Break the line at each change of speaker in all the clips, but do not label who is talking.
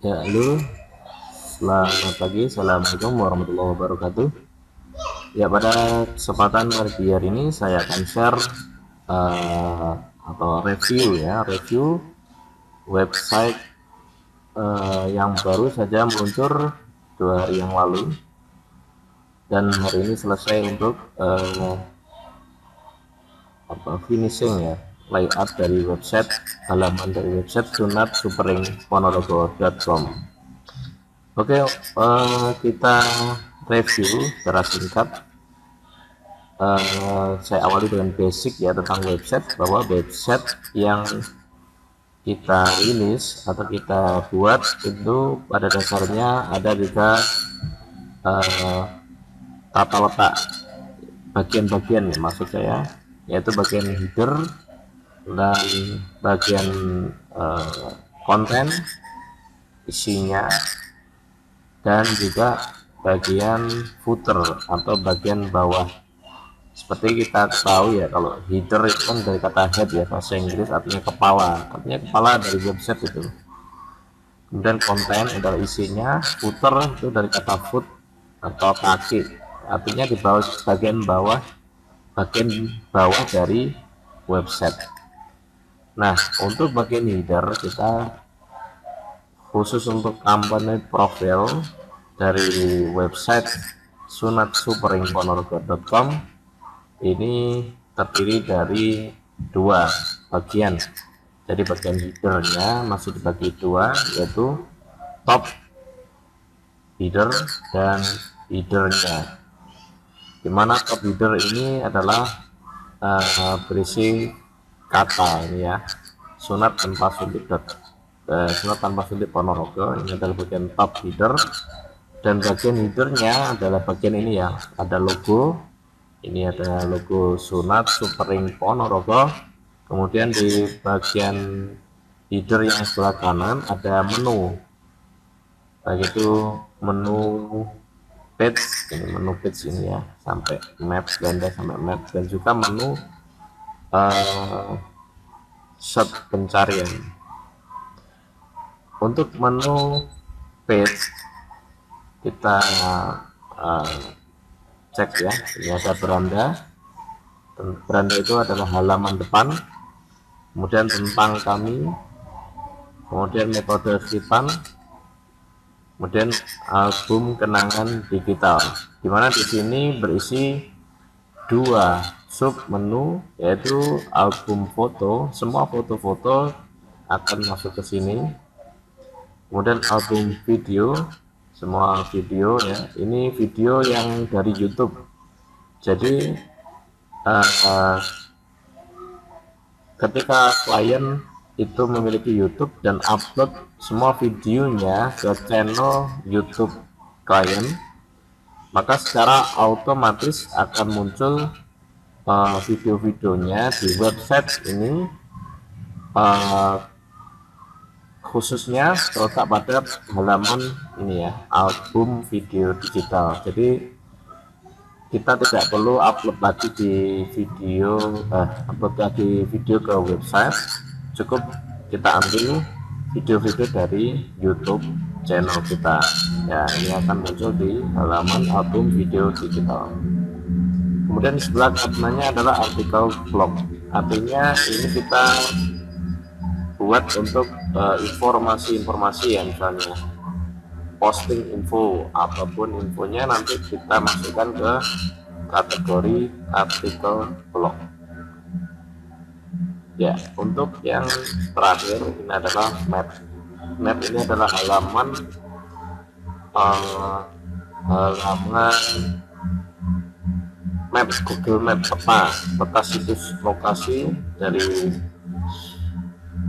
Ya, halo, selamat pagi, assalamualaikum warahmatullahi wabarakatuh. Ya, pada kesempatan pagi hari ini saya akan share eh, atau review website yang baru saja meluncur 2 hari yang lalu, dan hari ini selesai untuk finishing ya, layout dari website, halaman dari website sunatsuperingponorogo.com. Oke, kita review secara singkat. Saya awali dengan basic ya tentang website, bahwa website yang kita rilis atau kita buat itu pada dasarnya ada juga tata letak bagian-bagian ya, maksud saya, yaitu bagian header dan bagian konten isinya, dan juga bagian footer atau bagian bawah. Seperti kita tahu ya, kalau header itu kan dari kata head ya, bahasa Inggris, artinya kepala dari website itu. Kemudian konten adalah isinya, footer itu dari kata foot atau kaki, artinya di bawah, bagian bawah dari website. Nah, untuk bagian header kita khusus untuk company profile dari website sunatsuperingponorogo.com ini terdiri dari 2 bagian. Jadi bagian headernya masih dibagi 2, yaitu top header dan headernya, dimana top header ini adalah berisi kata ini ya, sunat tanpa sunat Ponorogo. Ini adalah bagian top header, dan bagian headernya adalah bagian ini ya, ada logo. Ini ada logo Sunat Supering Ponorogo. Kemudian di bagian header yang sebelah kanan ada menu, baik itu menu page, ini ya, sampai map, ganda sampai map, dan juga menu search pencarian. Untuk menu page kita cek ya, ini ada beranda itu adalah halaman depan, kemudian tentang kami, kemudian metode Hitan, kemudian album kenangan digital, dimana di sini berisi 2 sub menu, yaitu album foto, semua foto-foto akan masuk ke sini, kemudian album video, semua video ya, ini video yang dari YouTube. Jadi ketika klien itu memiliki YouTube dan upload semua videonya ke channel YouTube klien, maka secara otomatis akan muncul video-videonya di website ini, khususnya terletak pada halaman ini ya, album video digital. Jadi kita tidak perlu upload lagi video ke website, cukup kita ambil video-video dari YouTube channel kita ya, ini akan muncul di halaman album video digital. Kemudian sebelah kanannya adalah artikel blog, artinya ini kita buat untuk informasi-informasi ya, misalnya posting info, apapun infonya nanti kita masukkan ke kategori artikel blog ya. Untuk yang terakhir ini adalah map. Map ini adalah halaman map Google Map, peta situs lokasi dari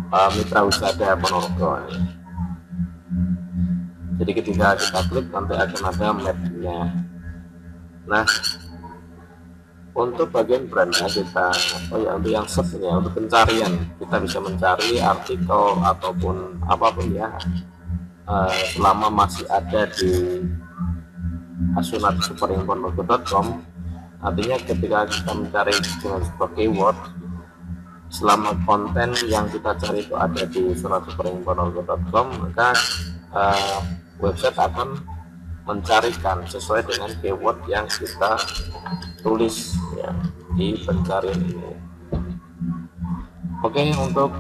mitra wisata Ponorogo. Jadi ketika kita klik nanti akan ada mapnya. Nah, untuk bagian beranda kita, untuk yang search ya, untuk pencarian kita bisa mencari artikel ataupun apapun ya, selama masih ada di sunatsuperingponorogo.com. Artinya ketika kita mencari dengan sebuah keyword, selama konten yang kita cari itu ada di sunatsuperingponorogo.com, maka website akan mencarikan sesuai dengan keyword yang kita tulis ya di pencarian ini. Oke, untuk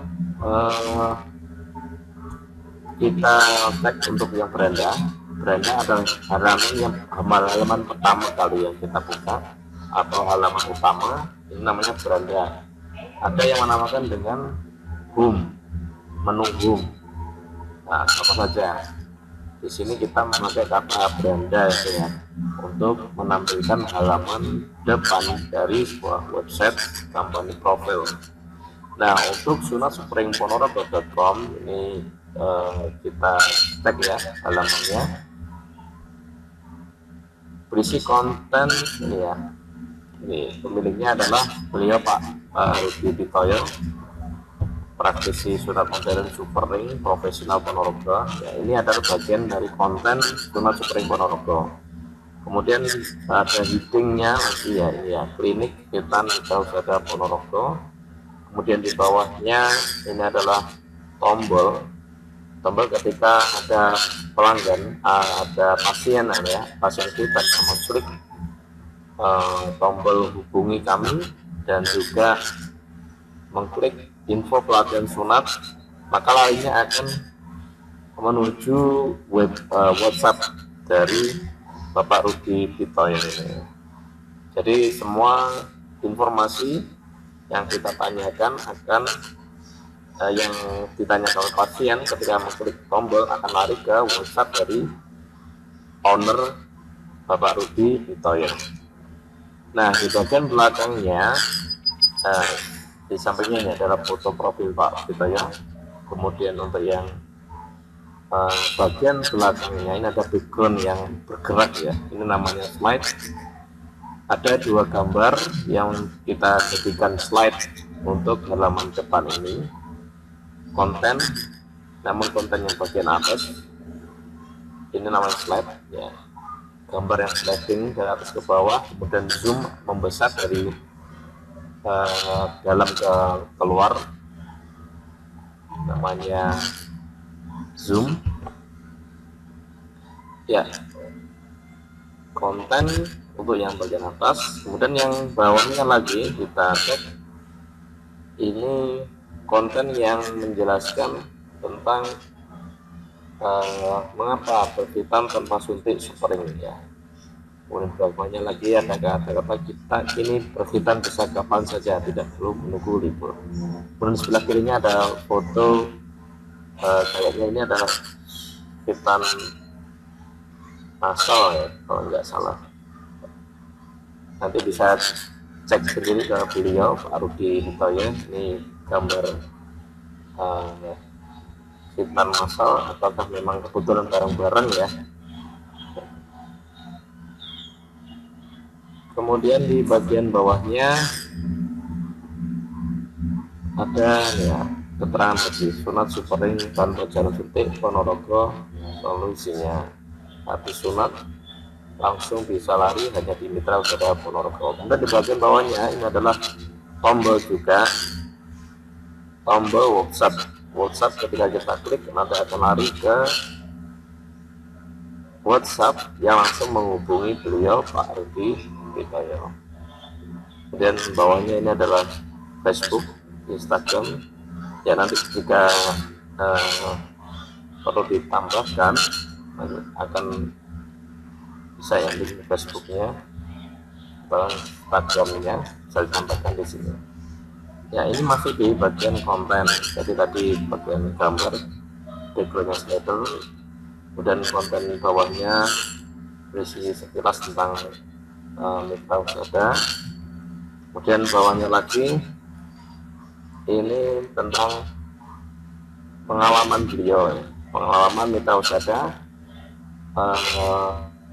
kita cek untuk yang beranda adalah halaman pertama kali yang kita buka atau halaman utama. Ini namanya beranda. Ada yang menamakan dengan home, menu home. Nah, apa saja di sini kita memakai kata beranda ya untuk menampilkan halaman depan dari sebuah website company profile. Nah, untuk sunatspringponorogo.com ini kita cek ya halamannya, berisi konten ini ya. Ini pemiliknya adalah beliau Pak Rudi Pitoyo, praktisi sunat modern Supering profesional Ponorogo. Ya, ini adalah bagian dari konten sunat Supering Ponorogo. Kemudian ada headingnya lagi ya, ini ya, klinik Hitan Widawsada Ponorogo. Kemudian di bawahnya ini adalah tombol ketika ada pelanggan, ada pasien ya, pasien kita mengklik tombol hubungi kami dan juga mengklik info pelatihan sunat, maka larinya akan menuju WhatsApp dari Bapak Rudi Pitoyo ini. Jadi semua informasi yang kita tanyakan akan yang ditanyakan oleh pasien ketika mengklik tombol akan lari ke WhatsApp dari owner Bapak Rudi Pitoyo. Nah, di bagian belakangnya di sampingnya ini adalah foto profil Pak Pitoyo. Kemudian untuk yang bagian belakangnya ini ada background yang bergerak ya, ini namanya slide. Ada dua gambar yang kita jadikan slide untuk halaman depan ini, konten, namun konten yang bagian atas ini namanya slide ya, gambar yang sliding dari atas ke bawah, kemudian zoom membesar dari dalam ke keluar, namanya zoom ya. Konten untuk yang bagian atas, kemudian yang bawahnya lagi kita cek, ini konten yang menjelaskan tentang mengapa berhitam tanpa suntik Supering ya. Kemudian bawahnya lagi ada kata-kata kita ini berhitam bisa kapan saja, tidak perlu menunggu libur. Kemudian sebelah kirinya ada foto, kayaknya ini adalah hitam asal ya kalau nggak salah. Nanti bisa cek sendiri ke beliau Pak Rudi Pitoyo. Ini gambar hitam masal apakah memang kebetulan bareng-bareng ya. Kemudian di bagian bawahnya ada ya keterangan bagi sunat Supering tanpa jarum suntik Ponorogo, solusinya habis sunat langsung bisa lari hanya di Mitra Wisata Ponorogo. Kemudian di bagian bawahnya ini adalah tombol juga, tombol WhatsApp ketika kita klik nanti akan lari ke WhatsApp yang langsung menghubungi beliau Pak Rudi Pitoyo. Kemudian bawahnya ini adalah Facebook, Instagram ya, nanti ketika perlu ditambahkan akan bisa ya link Facebooknya atau Instagramnya bisa ditambahkan di sini ya. Ini masih di bagian konten, jadi tadi bagian gambar backgroundnya slider, kemudian konten bawahnya berisi sekilas tentang Mitra Wisata. Kemudian bawahnya lagi ini tentang pengalaman beliau ya. Pengalaman Mitra Wisata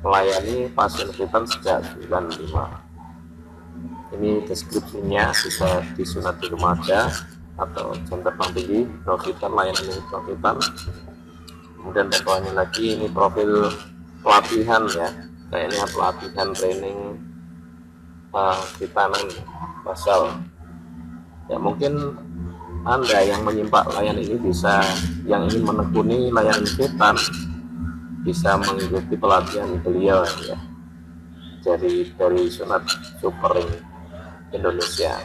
melayani pasien hitam sejak 95. Ini deskripsinya bisa disunat di rumah aja atau jam terbang tinggi Novitan, layanan Novitan. Kemudian bawahnya lagi ini profil pelatihan ya, kayaknya pelatihan training hitanan masal ya. Mungkin Anda yang menyimak layanan ini bisa yang ingin menekuni layar hitam bisa mengikuti pelatihan beliau ya, dari Sunat Super Indonesia.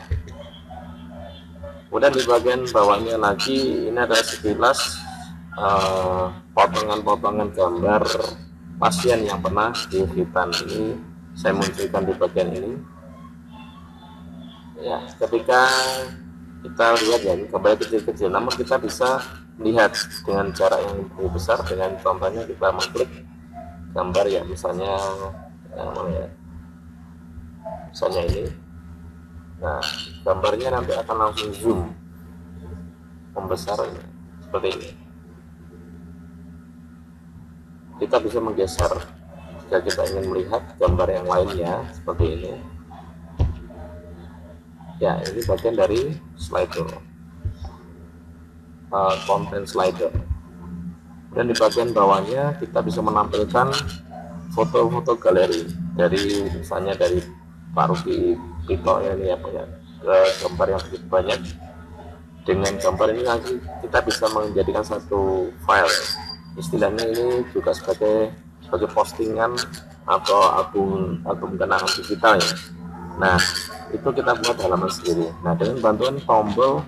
Kemudian di bagian bawahnya lagi ini ada sekilas potongan-potongan gambar pasien yang pernah dihitan. Ini saya munculkan di bagian ini ya. Ketika kita lihat ya, ini gambar kecil-kecil, namun kita bisa lihat dengan jarak yang lebih besar. Dengan contohnya kita mengklik gambar ya, misalnya yang mana ya, misalnya ini. Nah, gambarnya nanti akan langsung zoom membesar seperti ini. Kita bisa menggeser jika kita ingin melihat gambar yang lainnya seperti ini ya. Ini bagian dari slider, content slider. Dan di bagian bawahnya kita bisa menampilkan foto-foto galeri dari, misalnya dari Pak Ruki Tito ya, ini ya, punya gambar yang begitu banyak. Dengan gambar ini nanti kita bisa menjadikan satu file, istilahnya ini juga sebagai postingan atau album kenangan digital ya. Nah, itu kita buat halaman sendiri. Nah, dengan bantuan tombol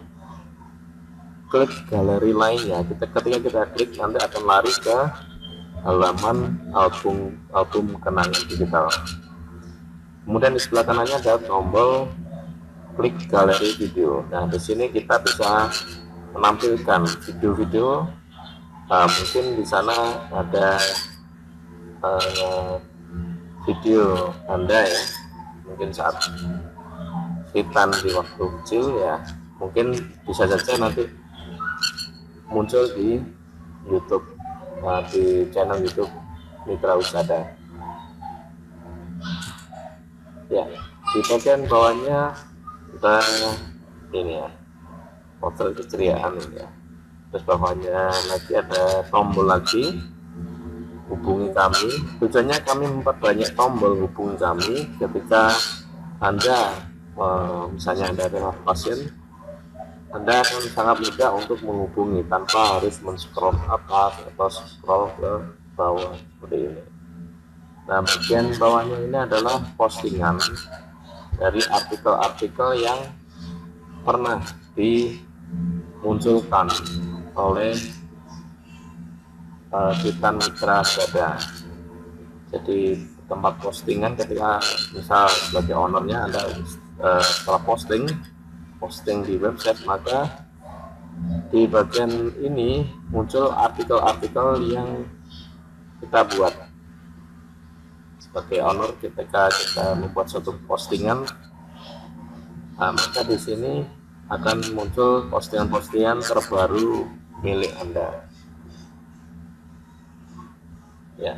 klik galeri lainnya, ketika kita klik nanti akan lari ke halaman album kenangan digital. Kemudian di sebelah kanannya ada tombol klik galeri video. Nah, di sini kita bisa menampilkan video-video. Mungkin di sana ada video Anda ya, mungkin saat hitan di waktu kecil ya, mungkin bisa saja nanti muncul di YouTube, di channel YouTube Mitra Usada ya. Di bagian bawahnya kita ini ya, potret keceriaan ini ya. Terus bawahnya lagi ada tombol lagi hubungi kami. Tujuannya kami memperbanyak tombol hubungi kami ketika Anda misalnya Anda adalah pasien, Anda akan sangat mudah untuk menghubungi tanpa harus men-scroll atas atau scroll ke bawah seperti ini. Nah, bagian bawahnya ini adalah postingan dari artikel-artikel yang pernah dimunculkan oleh Titan Mitra Usada. Jadi tempat postingan, ketika misal sebagai ownernya Anda setelah posting di website, maka di bagian ini muncul artikel-artikel yang kita buat sebagai owner. Ketika kita membuat suatu postingan, maka di sini akan muncul postingan-postingan terbaru milik Anda ya.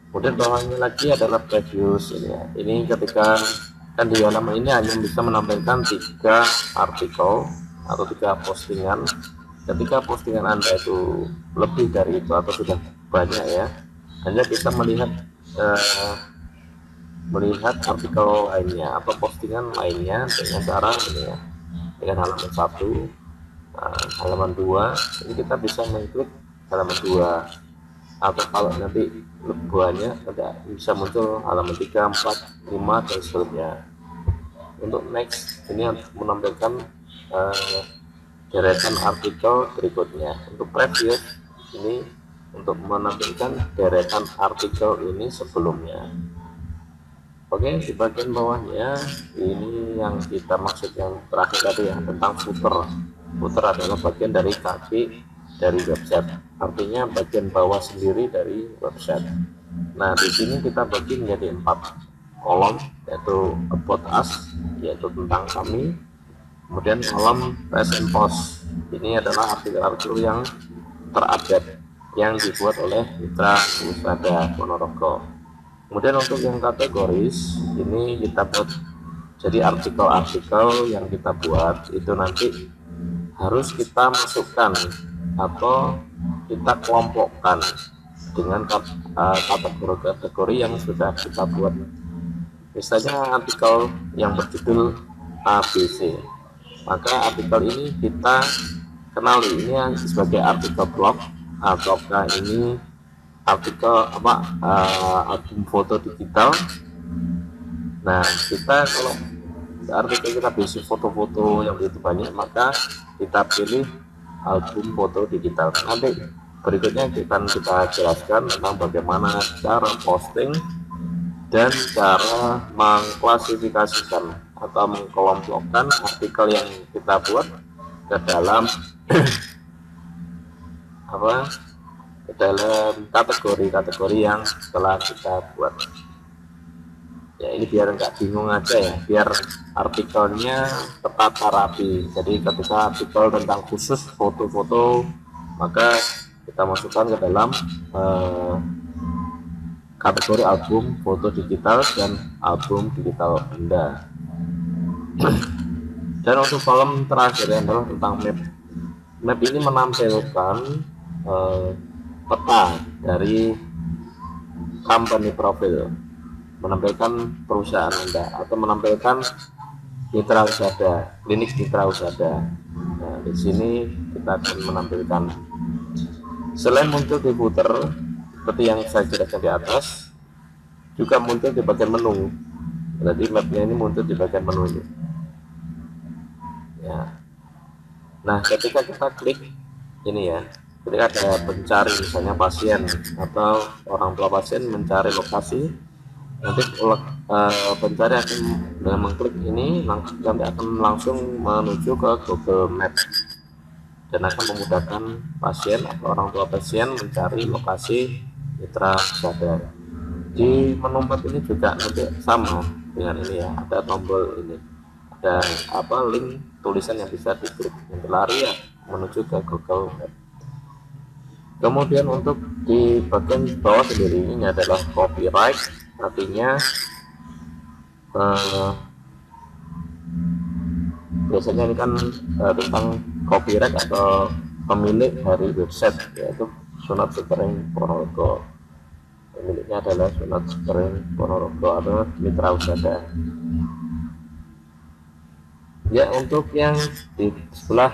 Kemudian bawahnya lagi adalah previews ini ya. Ini ketika kan di halaman ini hanya bisa menampilkan 3 artikel atau 3 postingan. Ketika postingan Anda itu lebih dari itu atau sudah banyak ya, Anda bisa melihat artikel lainnya atau postingan lainnya dengan cara ini ya, dengan halaman 1, halaman 2. Ini kita bisa mengklik halaman 2, atau kalau nanti banyak bisa muncul halaman 3, 4, 5 dan seterusnya. Untuk next ini menampilkan deretan artikel berikutnya. Untuk previous ini untuk menampilkan deretan artikel ini sebelumnya. Oke, di bagian bawahnya ini yang kita maksud yang terakhir tadi ya, tentang footer. Footer adalah bagian dari kaki dari website, artinya bagian bawah sendiri dari website. Nah, di sini kita bagi menjadi 4 kolom, yaitu about us, yaitu tentang kami. Kemudian kolom present post, ini adalah artikel-artikel yang terupdate yang dibuat oleh Mitra Usada Ponorogo. Kemudian untuk yang kategoris, ini kita buat jadi artikel-artikel yang kita buat itu nanti harus kita masukkan atau kita kelompokkan dengan kategori yang sudah kita buat. Misalnya artikel yang berjudul ABC, maka artikel ini kita kenali ini yang sebagai artikel blog ataukah ini artikel album foto digital. Nah, kita kalau artikel kita berisi foto-foto yang begitu banyak, maka kita pilih album foto digital. Nanti berikutnya kita jelaskan tentang bagaimana cara posting dan cara mengklasifikasikan atau mengkelompokkan artikel yang kita buat ke dalam ke dalam kategori-kategori yang telah kita buat. Ya, ini biar nggak bingung aja ya, biar artikelnya tertata rapi. Jadi ketika artikel tentang khusus foto-foto, maka kita masukkan ke dalam kategori album foto digital dan album digital Anda. Dan untuk kolom terakhir adalah tentang map. Map ini menampilkan peta dari company profile, menampilkan perusahaan Anda atau menampilkan mitra usaha, klinik mitra usaha. Nah, di sini kita akan menampilkan, selain muncul di footer seperti yang saya jelaskan di atas, juga muncul di bagian menu. Berarti mapnya ini muncul di bagian menu ini. Ya. Nah, ketika kita klik ini ya, ketika ada pencari misalnya pasien atau orang tua pasien mencari lokasi, nanti pencari akan dengan mengklik ini nanti akan langsung menuju ke Google Maps dan akan memudahkan pasien atau orang tua pasien mencari lokasi mitra usaha. Di menu map ini juga nanti sama dengan ini ya, ada tombol ini, ada link tulisan yang bisa diklik yang berlari ya menuju ke Google Maps. Kemudian untuk di bagian bawah sendiri ini adalah copyright, artinya biasanya ini kan tentang copyright atau pemilik dari website, yaitu Sunat Sutering Ponorogo. Pemiliknya adalah Sunat Sutering Ponorogo atau mitra usaha. Ya, untuk yang di sebelah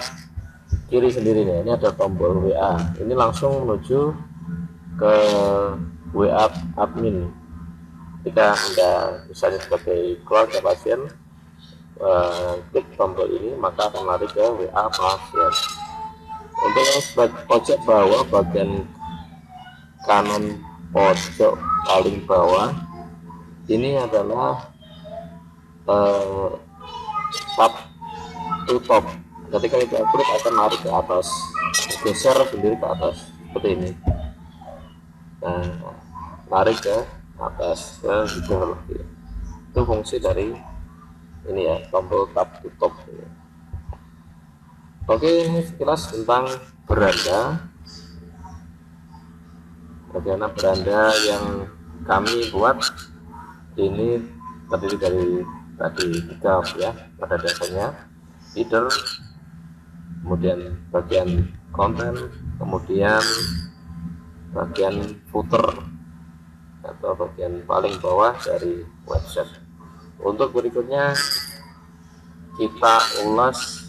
kiri sendiri nih, ini ada tombol WA. Ini langsung menuju ke WA admin. Jika Anda misalnya sebagai keluarga pasien klik tombol ini, maka akan lari ke WA pasien. Untuk yang sebelah pojok bawah bagian kanan pojok paling bawah ini adalah tab tutup. Ketika kita klik akan lari ke atas, geser sendiri ke atas seperti ini. Nah, lari ke atas ke hidung lagi. Itu fungsi dari ini ya, tombol tab tutup. Oke, ini sekilas tentang beranda. Bagaimana beranda yang kami buat ini terdiri dari tiga ya, pada dasarnya header, kemudian bagian konten, kemudian bagian footer atau bagian paling bawah dari website. Untuk berikutnya kita ulas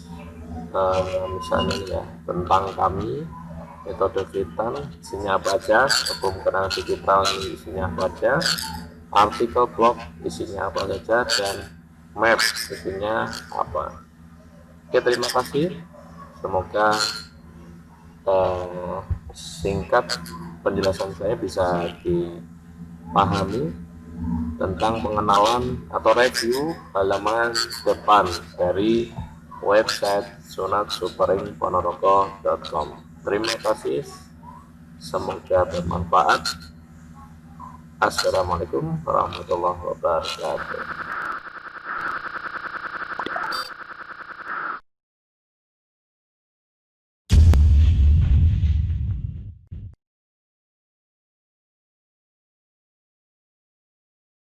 misalnya ya tentang kami, metode Fitan isinya apa aja, hukum kenal digital isinya apa aja, artikel blog isinya apa saja, dan map isinya apa. Oke, terima kasih. Semoga singkat penjelasan saya bisa dipahami tentang pengenalan atau review halaman depan dari website sunatsuperingponorogo.com. Terima kasih, semoga bermanfaat. Assalamualaikum warahmatullahi wabarakatuh.